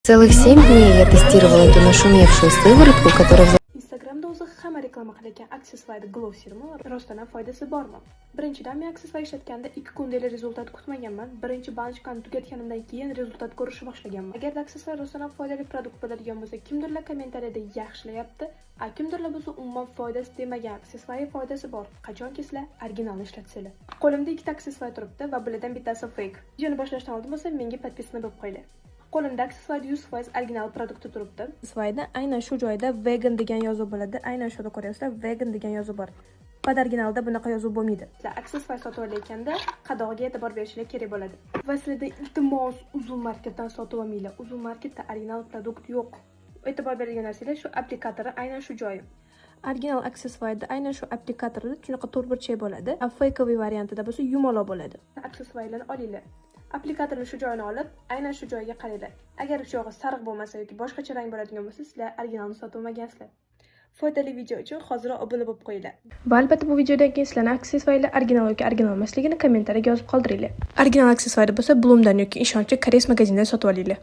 Целых 7 дней я тестировала эту нашумевшую сыворотку, которая Instagramda o'zi hamma reklama qilayotgan aksessuar Glow serumi rostdan ham foydasi bormi? Birinchidan, men aksessuar ishlatganda 2 kundalik rezultat kutmaganman. Birinchi banchkani tugatganimdan keyin rezultat ko'rishni boshlaganman. Agar aksessuar rostdan ham foydali produkt bo'ladigan bo'lsa, kimdirlar kommentariyada yaxshilayapti, kimdirlar bo'lsa umuman foydasi demagan. Aksessuarga foydasi bor. Qachonki sizlar originalni ishlatsanglar. Qo'limda ikkita aksessuar turibdi va bulardan bittasi fake. Videoni boshlashdan oldin bo'lsa, menga podpisma bo'lib qo'yinglar. Qo'limda aksessuar 100% original produkti turibdi. Aksessuarda aynan shu joyda vegan degan yozuv bo'ladi. Aynan shu yerda ko'ryapsizlar, vegan degan yozuv bor. Pod originalda bunaqa yozuv bo'lmaydi. Sizlar aksessuar sotib olayotganda qadog'iga e'tibor berishlar kerak bo'ladi. Va sizlarda iltimos uzun marketdan sotib olmanglar. Uzun marketda original produkt yo'q. E'tibor beradigan narsalar shu applikatori aynan shu joyi. Original aksessuarda aynan shu applikatorda shunaqa to'rtburchak bo'ladi. Fakeoviy variantida bo'lsa yumaloq bo'ladi. Aksessuarlarni olinglar. Applikatorni shu joyini olib, aynan shu joyga qaranglar. Agar shu yog'i sariq bo'lmasa yoki boshqacha rang bo'ladigan bo'lsa, sizlar originalni sotib olmagansizlar. Foydali video uchun hozir obuna bo'lib qo'yinglar. Va albatta bu videodan keyin sizlarning aksessuarlar original yoki original emasligini kommentariyaga yozib qoldiringlar. Original aksessuar bo'lsa Bloomdan yoki ishonchli koreys magazindan sotib olinglar.